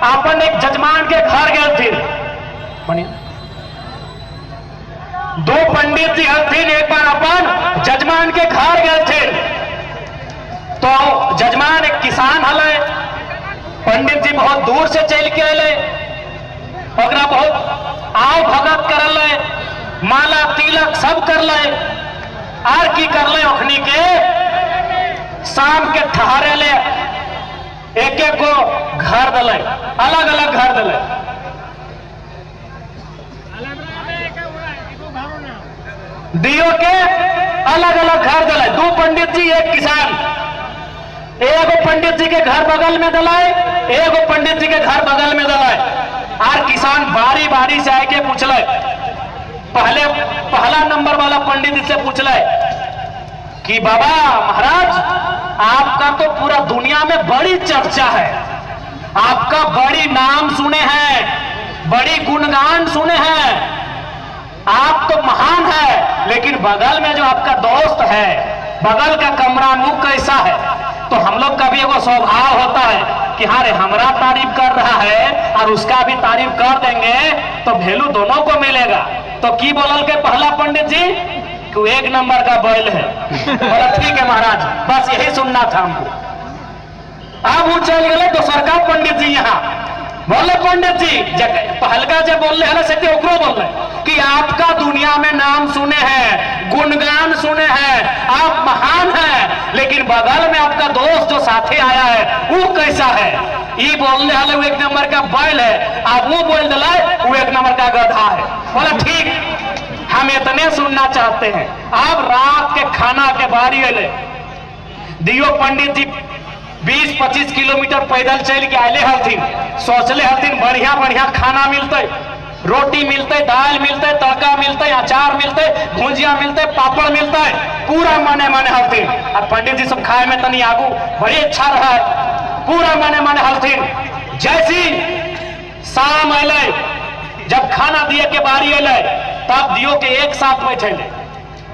अपन एक जजमान के घर गए थे। बढ़िया दो पंडित जी हथिन, एक बार अपन जजमान के घर गए थे। तो जजमान एक किसान हले, पंडित जी बहुत दूर से चल के अले, ओकरा बहुत आव भगत करल, माला तिलक सब कर ले, आर की कर ले ओखनी के शाम के ठहरे ले एक एक गो घर दले, अलग अलग घर दले। दियो के अलग अलग घर दले, दो पंडित जी एक किसान। एगो पंडित जी के घर बगल में दलाए, एगो पंडित जी के घर बगल में दलाए। और किसान बारी बारी से आके पूछले, पहला नंबर वाला पंडित जी से पूछले कि बाबा महाराज, आपका तो पूरा दुनिया में बड़ी चर्चा है, आपका बड़ी नाम सुने हैं, बड़ी गुणगान सुने हैं, आप तो महान है, लेकिन बगल में जो आपका दोस्त है, बगल का कमरा मुख कैसा है? तो हम लोग का भी एगो स्वभाव होता है कि हाँ रे, हमारा तारीफ कर रहा है और उसका भी तारीफ कर देंगे तो वैल्यू दोनों को मिलेगा। तो की बोलल के पहला पंडित जी कि एक नंबर का बैल है। बोला ठीक है महाराज, बस यही सुनना था हमको। अब वो चल गए दोसर का पंडित जी यहाँ बोले, पंडित जी पहलका जब बोल रहे से ओकरो बोल रहे कि आपका दुनिया में नाम सुने हैं, गुणगान सुने हैं, आप महान हैं, लेकिन बगल में आपका दोस्त जो साथी आया है वो कैसा है? ये बोलने वाले वो एक नंबर का बैल है, आप वो बोल दिला वो एक नंबर का गधा है। बोला ठीक, हम इतने सुनना चाहते हैं। अब रात के खाना के बारी अले, दियो पंडित जी 20-25 किलोमीटर पैदल चल के आए हथिन, सोचले हथिन बढ़िया बढ़िया खाना मिलते, रोटी मिलते, दाल मिलते, तड़का मिलते, अचार मिलते, भुजिया मिलते, पापड़ मिलते, पूरा माने माने हथिन। और पंडित जी सब खाए में तनी आगू बड़ी अच्छा रहा, पूरा माने माने हथिन। जैसी शाम अले, जब खाना दिए के बारी अले, तब दियो के एक साथ बैठे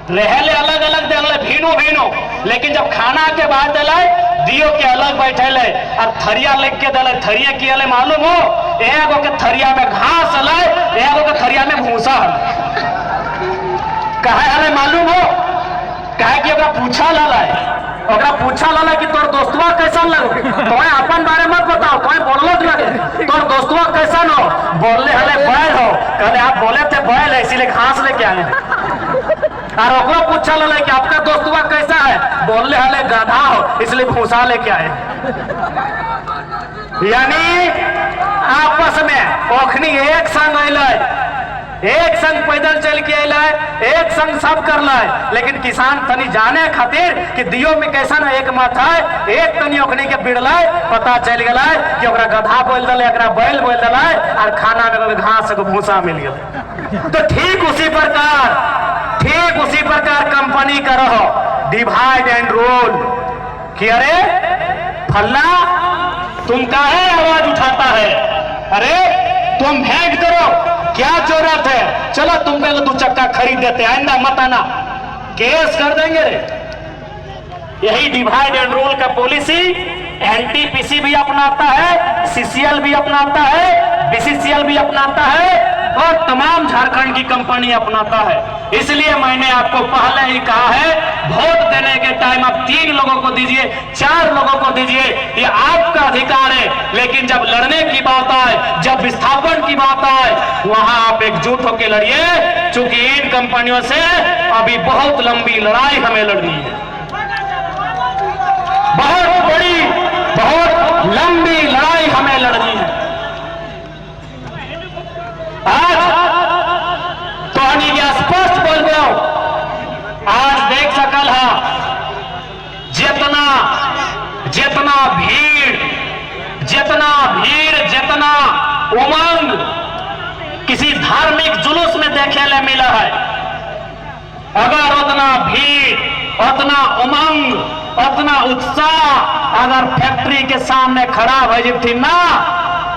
रहले, अलग अलग दिले, भीनो भीनो, लेकिन जब खाना के बाद दिले दियो के अलग बैठे ले और थरिया लेके दिले। थरिया की अले मालूम हो? एगो के थरिया में घास अले, एगो के थरिया में भूसा हले। कहे हले मालूम हो? कहे कि ओकरा पूछा लाला, ओकरा पूछा लाला कि तोर दोस्तवा कैसा लगो, तुम्हें अपन बारे मत बताओ, तुम्हें बोलत लगे, तोर दोस्तवा कैसा हो? बोलले हले बैल हो। कहले आप बोले थे बैल है इसीलिए घास लेके आए हैं। और ओकरो पूछा लाला कि आपका दोस्तवा कैसा है? बोलले हले गधा हो इसलिए भूसा लेके आए। यानी आपस में ओखनी एक संग अले, एक संग पैदल चल के अले, एक संग सब कर ले, लेकिन किसान तनी जाने खातिर कि दियो में कैसा ना एक मत है, एक तनी ओखनी के बिड़ले, पता चल गया कि ओकरा गधा बोल दिले, एकरा बैल बोल दिले, और खाना में घास को भूसा मिल गया। तो ठीक उसी प्रकार कंपनी का रहो, डिवाइड एंड रूल कि अरे फल्ला तुम काहे आवाज उठाता है, अरे तुम भेंट करो, क्या जरूरत है, चलो तुमको 2 चक्का खरीद देते, आइंदा मत आना, केस कर देंगे रे। यही डिवाइड एंड रूल का पॉलिसी एनटीपीसी भी अपनाता है, सीसीएल भी अपनाता है, बीसीसीएल भी अपनाता है, और तमाम झारखंड की कंपनी अपनाता है। इसलिए मैंने आपको पहले ही कहा है, वोट देने के टाइम आप 3 लोगों को दीजिए, 4 लोगों को दीजिए, ये आपका अधिकार है, लेकिन जब लड़ने की बात आए, जब विस्थापन की बात आए, वहां आप एकजुट होकर लड़िए, क्योंकि इन कंपनियों से अभी बहुत लंबी लड़ाई हमें लड़नी है, बहुत बड़ी, बहुत लंबी लड़ाई हमें लड़नी है। आज तो स्पष्ट बोल रहा हूं, आज देख सकल है जितना भीड़, जितना उमंग किसी धार्मिक जुलूस में देखे ले मिला है, अगर उतना भीड़, उतना उमंग, उतना उत्साह अगर फैक्ट्री के सामने खड़ा भई थी ना,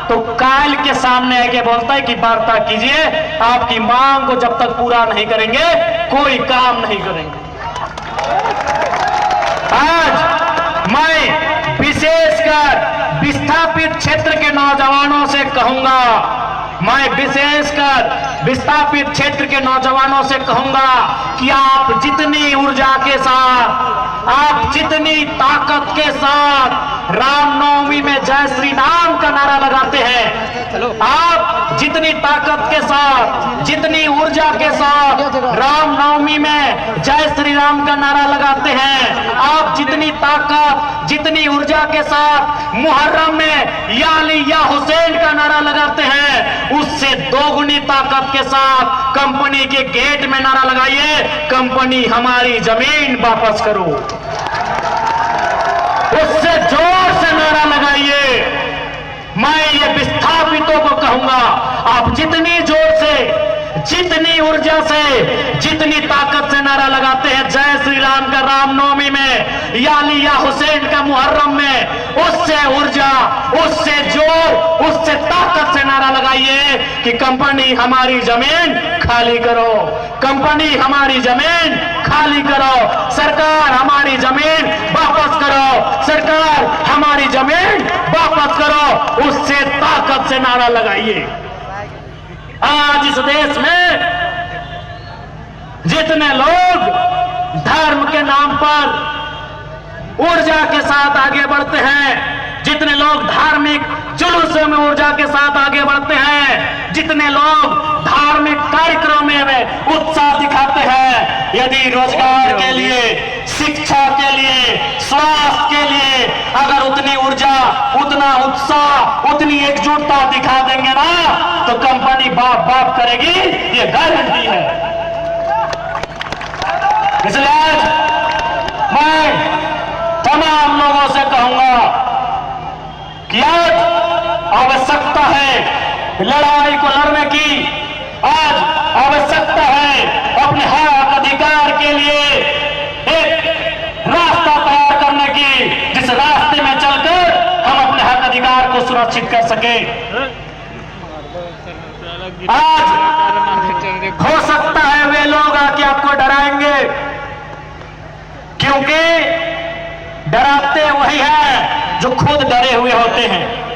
तो काल के सामने आके बोलता है कि वार्ता कीजिए, आपकी मांग को जब तक पूरा नहीं करेंगे कोई काम नहीं करेंगे। आज मैं विशेषकर विस्थापित क्षेत्र के नौजवानों से कहूंगा, मैं विशेषकर विस्थापित क्षेत्र के नौजवानों से कहूंगा कि आप जितनी ऊर्जा के साथ, आप जितनी ताकत के साथ रामनवमी में जय श्री राम का नारा लगाते हैं, आप जितनी ताकत के साथ, जितनी ऊर्जा के साथ रामनवमी में जय श्री राम का नारा लगाते हैं, आप जितनी ताकत, जितनी ऊर्जा के साथ मुहर्रम में या अली या हुसैन का नारा लगाते हैं, उससे दोगुनी ताकत के साथ कंपनी के गेट में नारा लगाइए, कंपनी हमारी जमीन वापस करो। उससे जोर से नारा लगाइए। मैं ये विस्थापितों को कहूंगा, आप जितनी जोर से, जितनी ऊर्जा से, जितनी ताकत से नारा लगाते हैं जय श्री राम का रामनवमी में या अली या हुसैन का मुहर्रम में, उससे ऊर्जा, उससे जोर, उससे ताकत से नारा लगाइए कि कंपनी हमारी जमीन खाली करो, कंपनी हमारी जमीन खाली करो, सरकार हमारी जमीन वापस करो, सरकार हमारी जमीन वापस करो। उससे ताकत से नारा लगाइए। आज इस देश में जितने लोग धर्म के नाम पर ऊर्जा के साथ आगे बढ़ते हैं, जितने लोग धार्मिक जुलूसों में ऊर्जा के साथ आगे बढ़ते हैं, जितने लोग धार्मिक कार्यक्रमों में उत्साह दिखाते हैं, यदि रोजगार के लिए, शिक्षा के लिए, स्वास्थ्य के लिए अगर उतनी ऊर्जा, उतना उत्साह, उतनी एकजुटता दिखा देंगे ना, तो कंपनी बाप बाप करेगी, ये गारंटी है। इसलिए आज मैं तमाम लोगों से कहूंगा कि आज आवश्यकता है लड़ाई को लड़ने की, आज आवश्यकता है अपने हक अधिकार के लिए एक रास्ता तैयार करने की, जिस रास्ते में चलकर हम अपने हक अधिकार को सुरक्षित कर सके। आज हो सकता है वे लोग आके आपको डराएंगे, क्योंकि डराते वही हैं जो खुद डरे हुए होते हैं।